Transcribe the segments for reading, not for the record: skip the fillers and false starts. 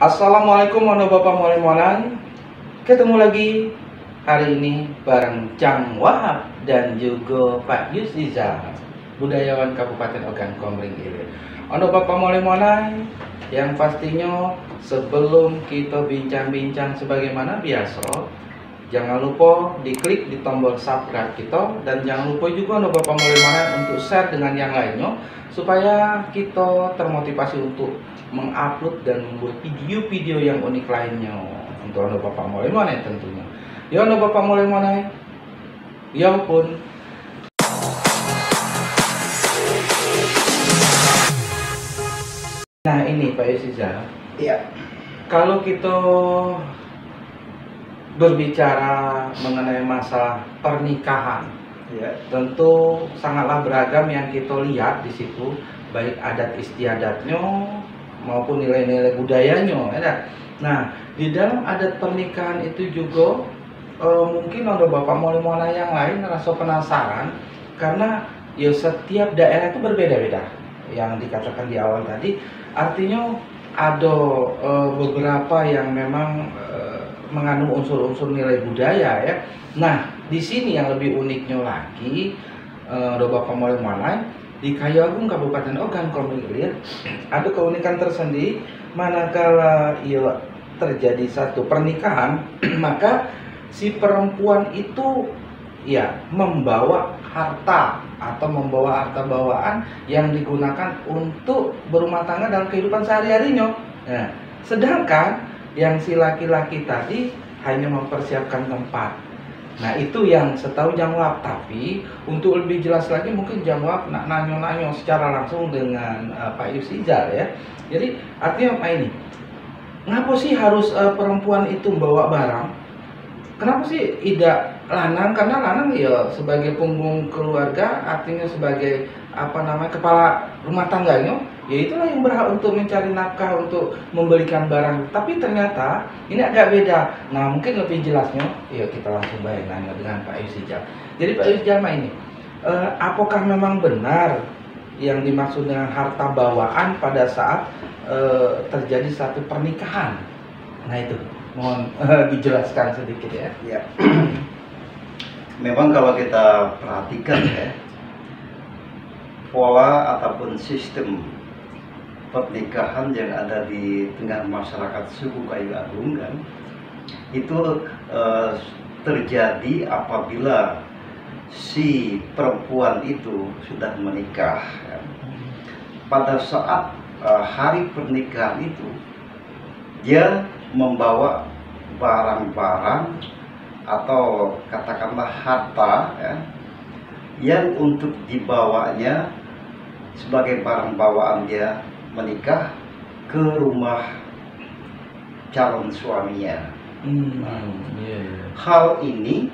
Assalamualaikum warahmatullahi wabarakatuh. Ketemu lagi hari ini bareng Cang Wahab dan juga Pak Yusiza, budayawan Kabupaten Ogan Komering Ilir. Yang pastinya sebelum kita bincang-bincang sebagaimana biasa, jangan lupa diklik di tombol subscribe kita, dan jangan lupa juga untuk share dengan yang lainnya supaya kita termotivasi untuk mengupload dan membuat video-video yang unik lainnya untuk Bapak mulai mana tentunya. Ya Bapak mulai mana? Ya pun. Nah ini Pak Yusiza. Iya. Kalau kita berbicara mengenai masalah pernikahan, ya tentu sangatlah beragam yang kita lihat di situ, baik adat istiadatnya maupun nilai-nilai budayanya, ya. Nah, di dalam adat pernikahan itu juga mungkin ada bapak mola yang lain rasa penasaran karena ya setiap daerah itu berbeda-beda. Yang dikatakan di awal tadi, artinya ada beberapa yang memang mengandung unsur-unsur nilai budaya, ya. Nah, di sini yang lebih uniknya lagi, ada bapak mola di Kayu Agung Kabupaten Ogan Komering Ilir ada keunikan tersendiri. Manakala ia terjadi satu pernikahan maka si perempuan itu ya membawa harta atau membawa harta bawaan yang digunakan untuk berumah tangga dalam kehidupan sehari-harinya. Nah, sedangkan yang si laki-laki tadi hanya mempersiapkan tempat. Nah, itu yang setahu Jang Wahab. Tapi untuk lebih jelas lagi mungkin Jang Wahab nak nanya secara langsung dengan Pak Yusiza, ya. Jadi artinya apa ini? Kenapa sih harus perempuan itu membawa barang? Kenapa sih tidak lanang? Karena lanang ya sebagai punggung keluarga, artinya sebagai kepala rumah tangganya, ya itulah yang berhak untuk mencari nafkah, untuk membelikan barang. Tapi ternyata ini agak beda. Nah, mungkin lebih jelasnya ya kita langsung nanya dengan Pak Yusiza. Jadi Pak Yusiza ini apakah memang benar yang dimaksud dengan harta bawaan pada saat terjadi satu pernikahan? Nah, itu mohon dijelaskan sedikit, ya. Ya. Memang kalau kita perhatikan, ya, pola ataupun sistem pernikahan yang ada di tengah masyarakat suku Kayu Agung kan, itu terjadi apabila si perempuan itu sudah menikah, ya. Pada saat hari pernikahan itu dia membawa barang-barang atau katakanlah harta, ya, yang untuk dibawanya sebagai barang bawaan dia menikah ke rumah calon suaminya. Hal ini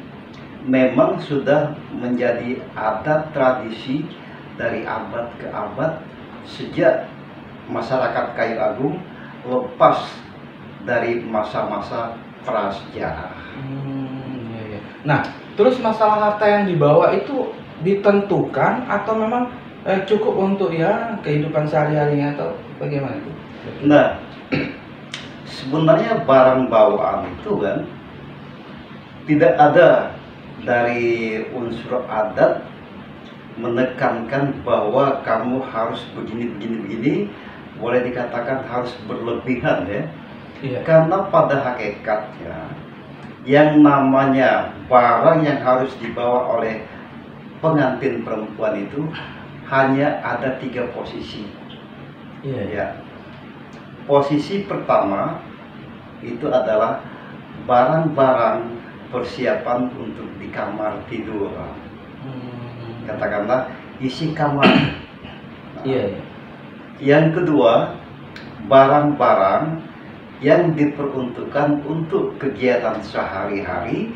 memang sudah menjadi adat tradisi dari abad ke abad sejak masyarakat Kayu Agung lepas dari masa-masa prasejarah. Nah, terus masalah harta yang dibawa itu ditentukan atau memang cukup untuk ya kehidupan sehari-harinya atau bagaimana itu? Nah, sebenarnya barang bawaan itu kan tidak ada dari unsur adat menekankan bahwa kamu harus begini, boleh dikatakan harus berlebihan, ya. Iya. Karena pada hakikatnya yang namanya barang yang harus dibawa oleh pengantin perempuan itu hanya ada 3 posisi. Iya. Ya. Posisi pertama itu adalah barang-barang persiapan untuk di kamar tidur. Katakanlah isi kamar. Iya. Yang kedua, barang-barang yang diperuntukkan untuk kegiatan sehari-hari,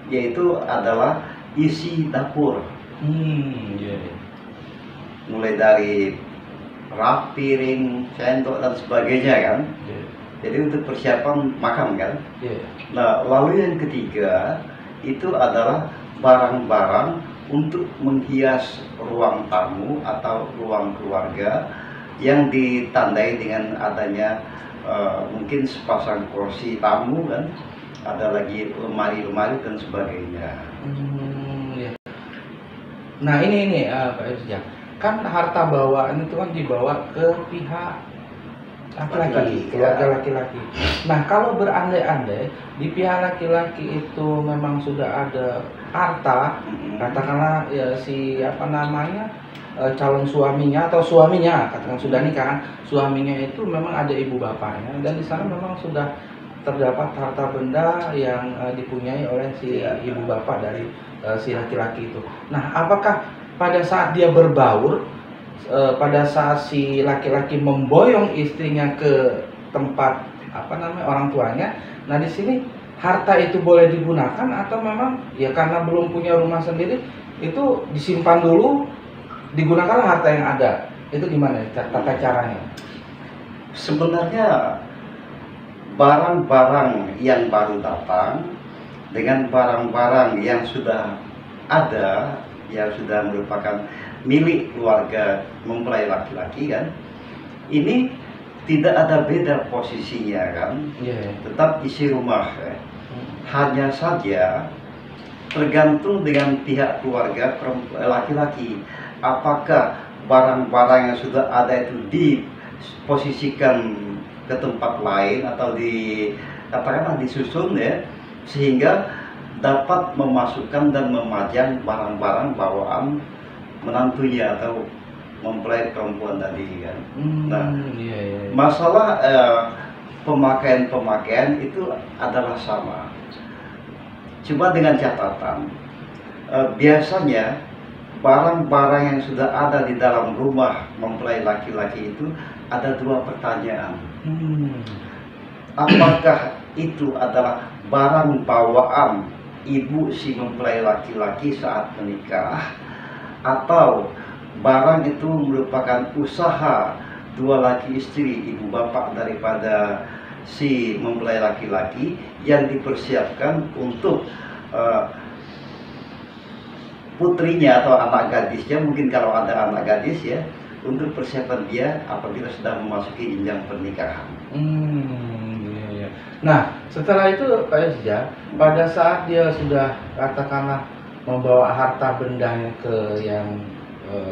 yaitu adalah isi dapur. Mulai dari rak, piring, sendok dan sebagainya kan. Jadi untuk persiapan makan kan. Nah, lalu yang ketiga itu adalah barang-barang untuk menghias ruang tamu atau ruang keluarga yang ditandai dengan adanya mungkin sepasang kursi tamu kan, ada lagi lemari-lemari dan sebagainya. Ya. Nah ini Pak Irja, kan harta bawaan itu kan dibawa ke pihak laki-laki, keluarga laki-laki. Nah kalau berandai-andai di pihak laki-laki itu memang sudah ada harta, katakanlah ya si calon suaminya atau suaminya, katakan sudah nikah kan, suaminya itu memang ada ibu bapaknya dan di sana memang sudah terdapat harta benda yang dipunyai oleh si ibu bapak dari si laki-laki itu. Nah, apakah pada saat dia berbaur, pada saat si laki-laki memboyong istrinya ke tempat orang tuanya, nah di sini harta itu boleh digunakan atau memang ya karena belum punya rumah sendiri itu disimpan dulu, digunakanlah harta yang ada. Itu gimana tata caranya? Sebenarnya barang-barang yang baru datang dengan barang-barang yang sudah ada, yang sudah merupakan milik keluarga mempelai laki-laki kan, ini tidak ada beda posisinya kan, tetap isi rumah ya. Hanya saja tergantung dengan pihak keluarga laki-laki, apakah barang-barang yang sudah ada itu diposisikan ke tempat lain atau katakanlah disusun ya, sehingga dapat memasukkan dan memajang barang-barang bawaan menantunya atau mempelai perempuan tadi kan. Nah, masalah pemakaian itu adalah sama, cuma dengan catatan biasanya barang-barang yang sudah ada di dalam rumah mempelai laki-laki itu ada dua pertanyaan. Apakah itu adalah barang bawaan ibu si mempelai laki-laki saat menikah, atau barang itu merupakan usaha dua laki istri, ibu bapak daripada si mempelai laki-laki yang dipersiapkan untuk putrinya atau anak gadisnya, mungkin kalau ada anak gadis ya, untuk persiapan dia apabila sudah memasuki jenjang pernikahan. Nah, setelah itu Pak Irja, pada saat dia sudah katakanlah membawa harta bendanya ke yang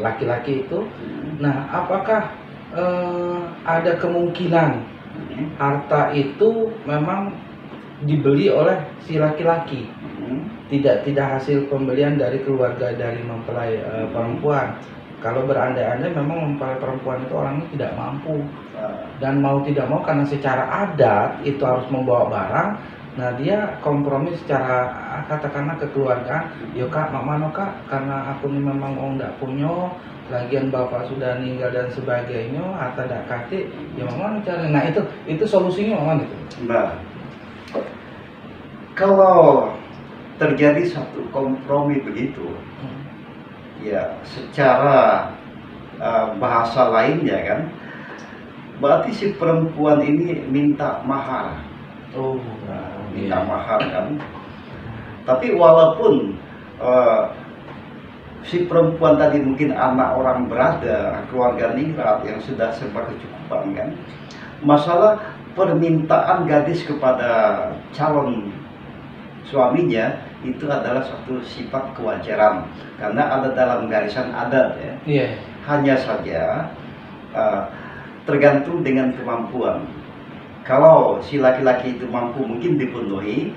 laki-laki itu, nah apakah ada kemungkinan harta itu memang dibeli oleh si laki-laki, tidak hasil pembelian dari keluarga dari mempelai perempuan? Kalau berandai-andai memang mempelai perempuan itu orangnya tidak mampu dan mau tidak mau karena secara adat itu harus membawa barang, nah dia kompromi secara katakanlah kekeluargaan, yo kak, mama kak, karena aku ini memang nggak punya, lagian bapak sudah meninggal dan sebagainya, harta dak kate, ya mama cari. Nah itu solusinya mama itu. Nah, kalau terjadi satu kompromi begitu, ya secara bahasa lainnya kan, berarti si perempuan ini minta mahar. Minta mahar kan. Tapi walaupun si perempuan tadi mungkin anak orang berada, keluarga ningrat yang sudah serba kecukupan kan, masalah permintaan gadis kepada calon suaminya itu adalah suatu sifat kewajaran karena ada dalam garisan adat ya. Hanya saja tergantung dengan kemampuan. Kalau si laki-laki itu mampu mungkin dipenuhi,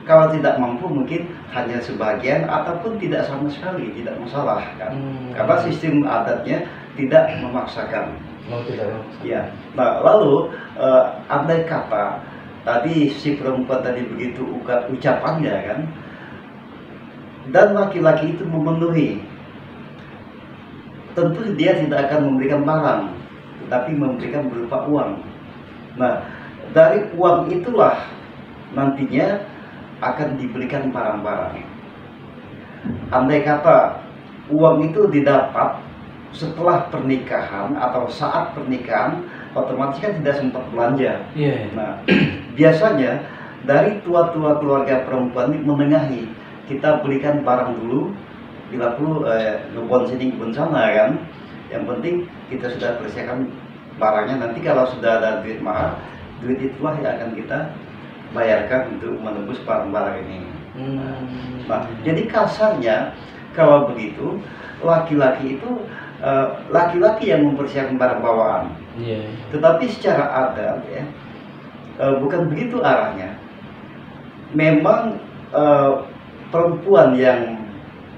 kalau tidak mampu mungkin hanya sebagian ataupun tidak sama sekali, tidak masalah kan. Karena sistem adatnya tidak memaksakan. Ya. Nah, lalu andai kata tadi si perempuan tadi begitu ucapannya kan, dan laki-laki itu memenuhi, tentu dia tidak akan memberikan barang, tetapi memberikan berupa uang. Nah, dari uang itulah nantinya akan diberikan barang-barang. Andai kata uang itu didapat setelah pernikahan atau saat pernikahan, otomatis kan tidak sempat belanja. Nah, biasanya dari tua-tua keluarga perempuan ini menengahi, kita belikan barang dulu, bila perlu ngebon sini ngebon sana kan. Yang penting kita sudah persiapkan barangnya, nanti kalau sudah ada duit mahar duit itulah yang akan kita bayarkan untuk menebus barang-barang ini. Nah, jadi kasarnya kalau begitu laki-laki itu laki-laki yang mempersiapkan barang bawaan. Tetapi secara adat ya bukan begitu arahnya. Memang perempuan yang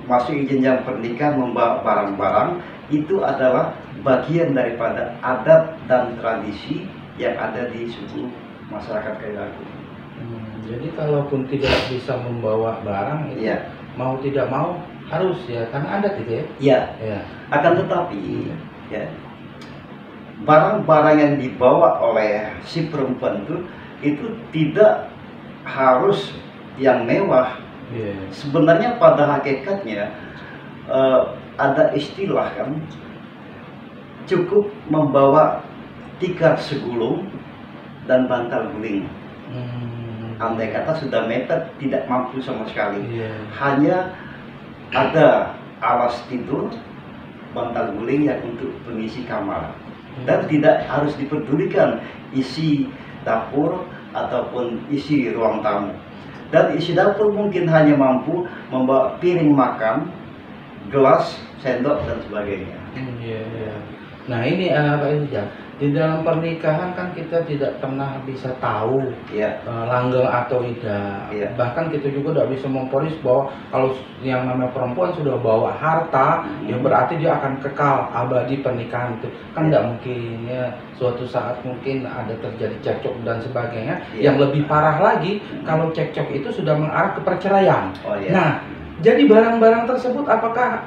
masuk jenjang pernikahan membawa barang-barang itu adalah bagian daripada adat dan tradisi yang ada di suku masyarakat Kailaku. Jadi kalaupun tidak bisa membawa barang itu mau tidak mau harus ya, karena adat itu ya. Akan tetapi ya barang-barang yang dibawa oleh si perempuan itu tidak harus yang mewah. Sebenarnya pada hakikatnya ada istilah kan, cukup membawa tikar segulung dan bantal guling. Andai kata sudah mepet, tidak mampu sama sekali. Hanya ada alas tidur, bantal guling yang untuk pengisi kamar. Dan tidak harus diperdulikan isi dapur ataupun isi ruang tamu. Dan isi dapur mungkin hanya mampu membawa piring makan, gelas, sendok dan sebagainya. Nah ini Pak Ijam, di dalam pernikahan kan kita tidak pernah bisa tahu langgeng atau tidak. Bahkan kita juga tidak bisa memponis bahwa kalau yang namanya perempuan sudah bawa harta, ya berarti dia akan kekal abadi pernikahan itu. Kan tidak mungkin ya, suatu saat mungkin ada terjadi cekcok dan sebagainya. Yang lebih parah lagi kalau cekcok itu sudah mengarah ke perceraian. Nah, jadi barang-barang tersebut apakah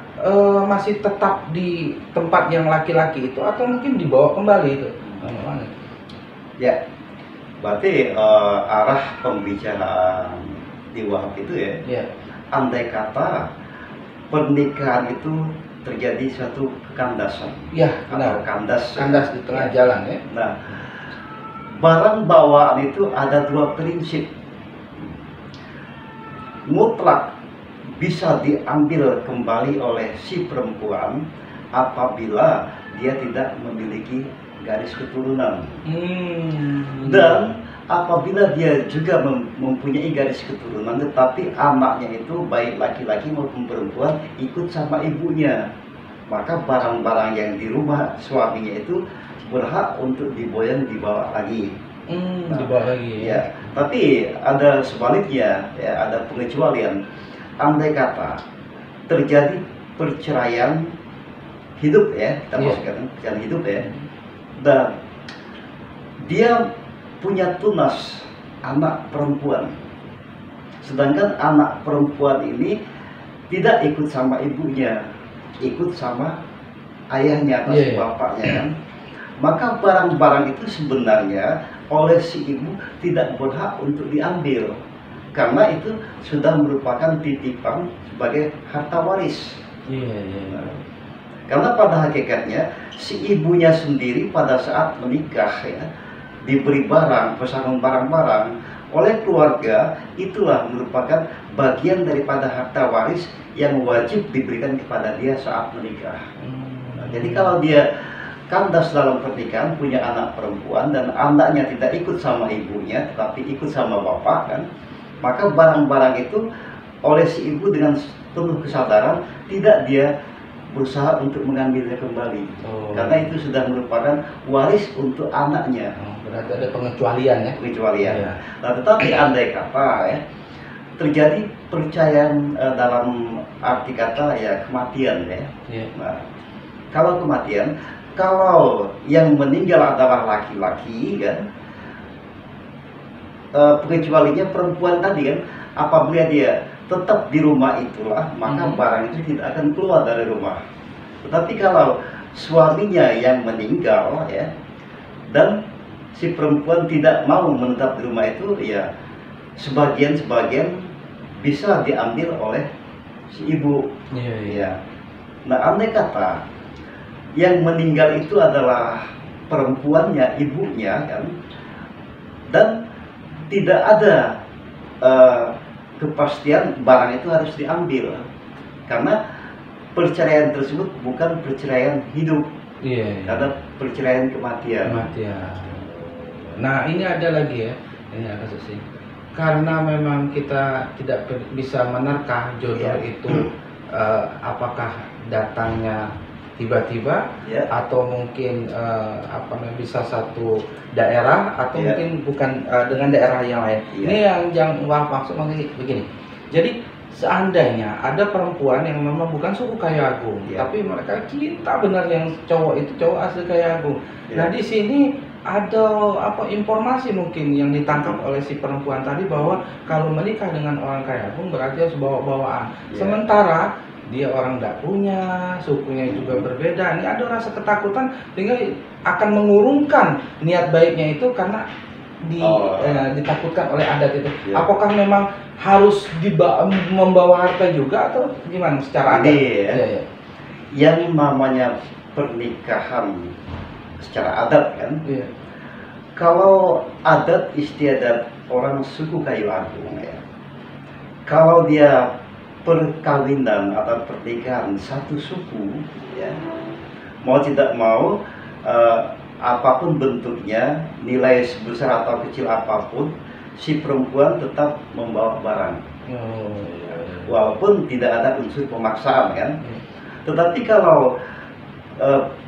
masih tetap di tempat yang laki-laki itu atau mungkin dibawa kembali itu? Ya, berarti arah pembicaraan di Wahab itu andai kata pernikahan itu terjadi suatu kekandasan, atau kandas di tengah jalan ya. Nah, barang bawaan itu ada dua prinsip. Mutlak bisa diambil kembali oleh si perempuan apabila dia tidak memiliki garis keturunan. Dan apabila dia juga mempunyai garis keturunan tetapi anaknya itu baik laki-laki maupun perempuan ikut sama ibunya, maka barang-barang yang di rumah suaminya itu berhak untuk dibawa lagi. Dibawa lagi ya. Tapi ada sebaliknya ya, ada pengecualian. Andai kata terjadi perceraian hidup ya, kita maksudkan perceraian hidup ya, dan dia punya tunas anak perempuan, sedangkan anak perempuan ini tidak ikut sama ibunya, ikut sama ayahnya atau bapaknya kan, maka barang-barang itu sebenarnya oleh si ibu tidak berhak untuk diambil, karena itu sudah merupakan titipan sebagai harta waris. Karena pada hakikatnya si ibunya sendiri pada saat menikah ya, diberi barang, pesangon barang-barang oleh keluarga, itulah merupakan bagian daripada harta waris yang wajib diberikan kepada dia saat menikah. Jadi kalau dia kandas dalam pernikahan, punya anak perempuan dan anaknya tidak ikut sama ibunya tetapi ikut sama bapak kan, maka barang-barang itu oleh si ibu dengan penuh kesadaran tidak dia berusaha untuk mengambilnya kembali, karena itu sudah merupakan waris untuk anaknya. Berarti ada pengecualian ya? Pengecualian. Nah, tetapi andai kata ya terjadi perceraian dalam arti kata ya kematian ya. Nah, kalau kematian, kalau yang meninggal adalah laki-laki kan, pengecualiannya perempuan tadi kan, apabila dia tetap di rumah itulah, maka barang itu tidak akan keluar dari rumah. Tetapi kalau suaminya yang meninggal ya, dan si perempuan tidak mau menetap di rumah itu, ya sebagian-sebagian bisa diambil oleh si ibu. Ya. Nah, andai kata yang meninggal itu adalah perempuannya, ibunya kan, dan tidak ada kepastian barang itu harus diambil, karena perceraian tersebut bukan perceraian hidup, karena perceraian kematian. Nah ini ada lagi ya, ini agak sih. Karena memang kita tidak bisa menerka jodoh itu apakah datangnya tiba-tiba atau mungkin bisa satu daerah atau mungkin bukan dengan daerah yang lain. Ini yang maksud begini. Jadi seandainya ada perempuan yang memang bukan suku Kayu Agung, tapi mereka cinta benar yang cowok itu cowok asli Kayu Agung. Nah di sini ada informasi mungkin yang ditangkap oleh si perempuan tadi bahwa kalau menikah dengan orang Kayu Agung berarti harus bawa-bawaan. Sementara dia orang tidak punya, sukunya juga berbeda. Ini ada rasa ketakutan sehingga akan mengurungkan niat baiknya itu karena ditakutkan oleh adat itu. Apakah memang harus membawa harta juga atau gimana secara adat? Yang namanya pernikahan secara adat kan, kalau adat istiadat orang suku Kayu Agung kalau dia perkawinan atau pernikahan satu suku mau tidak mau apapun bentuknya, nilai sebesar atau kecil apapun, si perempuan tetap membawa barang walaupun tidak ada unsur pemaksaan kan. Tetapi kalau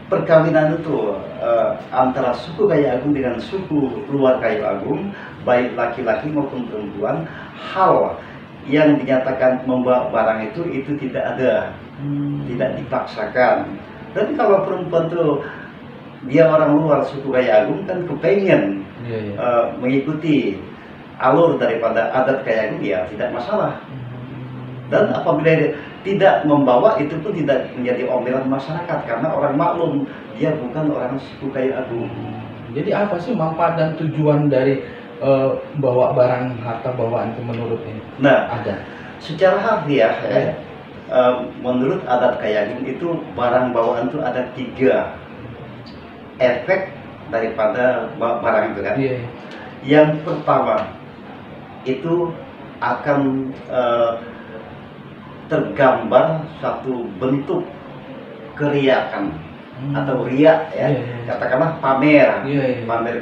perkawinan itu antara suku Kayu Agung dengan suku luar Kayu Agung, baik laki-laki maupun perempuan, hal yang dinyatakan membawa barang itu tidak ada, tidak dipaksakan. Tapi kalau perempuan itu dia orang luar suku Kayu Agung kan kepengen mengikuti alur daripada adat Kayu Agung, ya tidak masalah. Dan apabila dia tidak membawa, itu pun tidak menjadi omelan masyarakat karena orang maklum dia bukan orang suku Kayu Agung. Jadi apa sih manfaat dan tujuan dari bawa barang harta bawaan itu menurut ini? Nah, secara harfiah menurut adat Kayu Agung itu barang bawaan itu ada 3 efek daripada barang itu kan. Yang pertama itu akan tergambar satu bentuk keriakan atau riak katakanlah pamer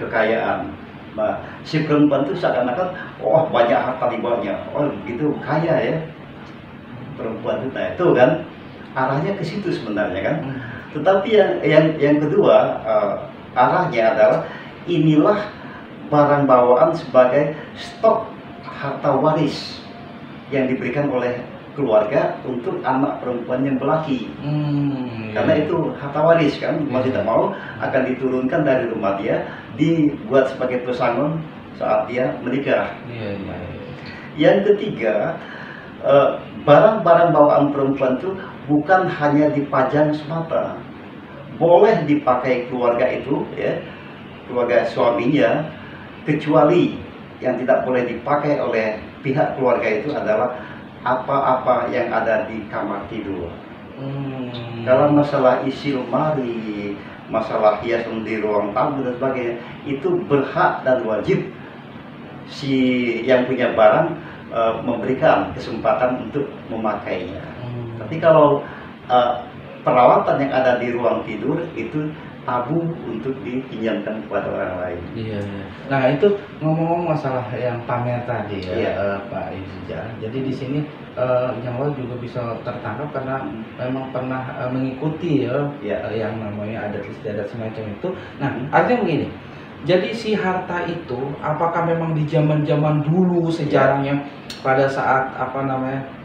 kekayaan. Nah, si perempuan itu seakan-akan banyak harta di bawahnya, begitu kaya ya perempuan itu. Nah itu kan arahnya ke situ sebenarnya kan. Tetapi yang kedua arahnya adalah inilah barang bawaan sebagai stok harta waris yang diberikan oleh keluarga untuk anak perempuan yang belaki. Karena itu harta waris kan, mau tidak mau akan diturunkan dari rumah dia, dibuat sebagai pesangon saat dia menikah. Yang ketiga, barang-barang bawaan perempuan itu bukan hanya dipajang semata, boleh dipakai keluarga itu keluarga suaminya, kecuali yang tidak boleh dipakai oleh pihak keluarga itu adalah apa-apa yang ada di kamar tidur. Kalau masalah isi lemari, masalah hiasan di ruang tamu dan sebagainya, itu berhak dan wajib si yang punya barang memberikan kesempatan untuk memakainya. Tapi kalau peralatan yang ada di ruang tidur itu tabu untuk dipinjamkan kepada orang lain. Nah itu ngomong-ngomong masalah yang pamer tadi Pak Izjar. Jadi di sini yang lain juga bisa tertangkap karena memang pernah mengikuti yang namanya adat istiadat semacam itu. Nah artinya begini. Jadi si harta itu apakah memang di zaman-zaman dulu sejarahnya pada saat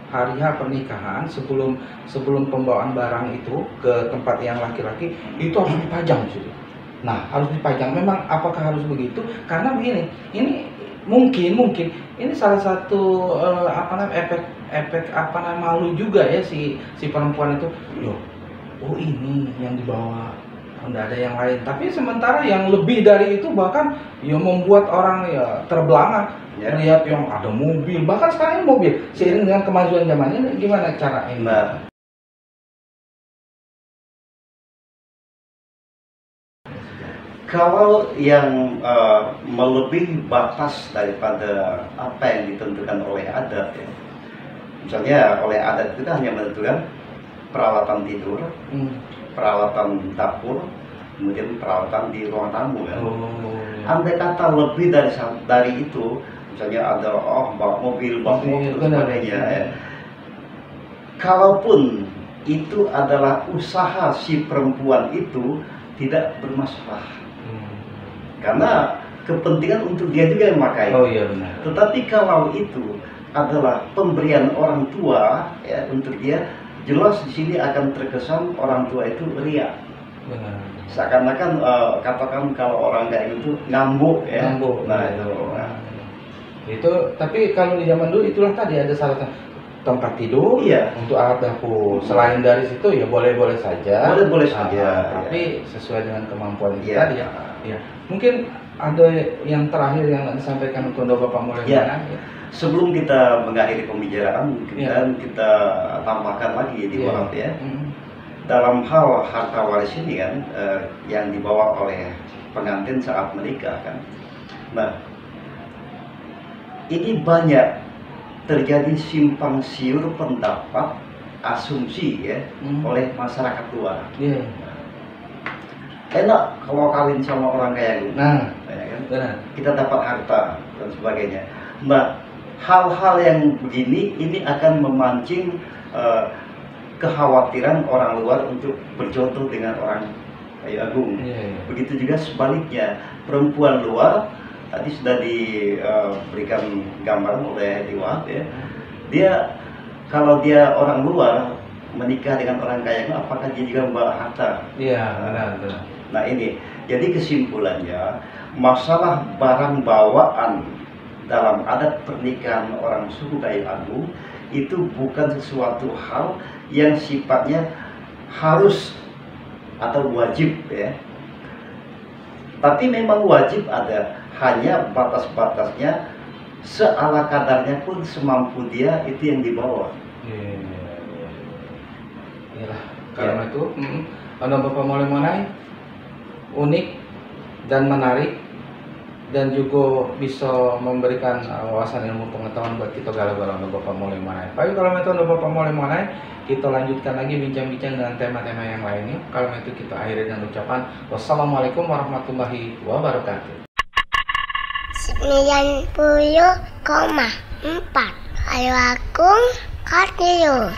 hari H pernikahan sebelum pembawaan barang itu ke tempat yang laki-laki itu harus dipajang di situ. Nah harus dipajang. Memang apakah harus begitu? Karena begini, ini mungkin ini salah satu efek malu juga ya si perempuan itu. Ini yang dibawa, tidak ada yang lain. Tapi sementara yang lebih dari itu bahkan membuat orang terbelangak. Lihat yang ada mobil, bahkan sekarang ini mobil seiring dengan kemajuan zaman ini. Gimana cara ini? Kalau yang melebihi batas daripada apa yang ditentukan oleh adat misalnya oleh adat itu hanya menentukan peralatan tidur, peralatan dapur, kemudian peralatan di ruang tamu kan. Andai kata lebih dari itu, misalnya ada bawa mobil, bawa motor dan sebagainya. Ya. Kalaupun itu adalah usaha si perempuan itu, tidak bermasalah. Karena kepentingan untuk dia juga yang memakai. Oh iya benar. Tetapi kalau itu adalah pemberian orang tua ya untuk dia, jelas di sini akan terkesan orang tua itu ria. Benar. Seakan-akan katakan kalau orang kayak itu ngambuk ya. Ngambuk. Nah itu. Itu tapi kalau di zaman dulu itulah tadi ada syaratnya tempat tidur, iya. Untuk alat dapur. Selain dari situ ya boleh-boleh saja. Boleh-boleh saja. Tapi sesuai dengan kemampuan iya. tadi ya. Ya. Mungkin ada yang terakhir yang disampaikan untuk Bapak mulai ya. Sebelum kita mengakhiri pembicaraan, kita tambahkan lagi di bawah ya. Dalam hal harta waris ini kan yang dibawa oleh pengantin saat menikah kan. Nah, ini banyak terjadi simpang siur pendapat, asumsi ya oleh masyarakat luar. Enak kalau kawin sama orang kaya gitu. Nah, ya kan? Kita dapat harta dan sebagainya. Nah, hal-hal yang begini ini akan memancing kekhawatiran orang luar untuk berjodoh dengan orang Kayu Agung. Begitu juga sebaliknya, perempuan luar tadi sudah diberikan gambaran oleh Dewa ya. Dia kalau dia orang luar menikah dengan orang kaya, apakah dia juga membawa harta? Iya, benar. Nah ini, jadi kesimpulannya masalah barang bawaan dalam adat pernikahan orang suku Kayu Agung itu bukan sesuatu hal yang sifatnya harus atau wajib ya. Tapi memang wajib ada, hanya batas-batasnya seala kadarnya pun semampu dia itu yang dibawa. Iyalah, karena itu ada Bapak mulai unik dan menarik dan juga bisa memberikan wawasan ilmu pengetahuan buat kita galau-galau untuk Bapak mulai. Tapi kalau itu untuk Bapak mulai, kita lanjutkan lagi bincang-bincang dengan tema-tema yang lainnya. Kalau itu kita akhiri dengan ucapan wassalamualaikum warahmatullahi wabarakatuh. 90,4 Kayu Agung Radio.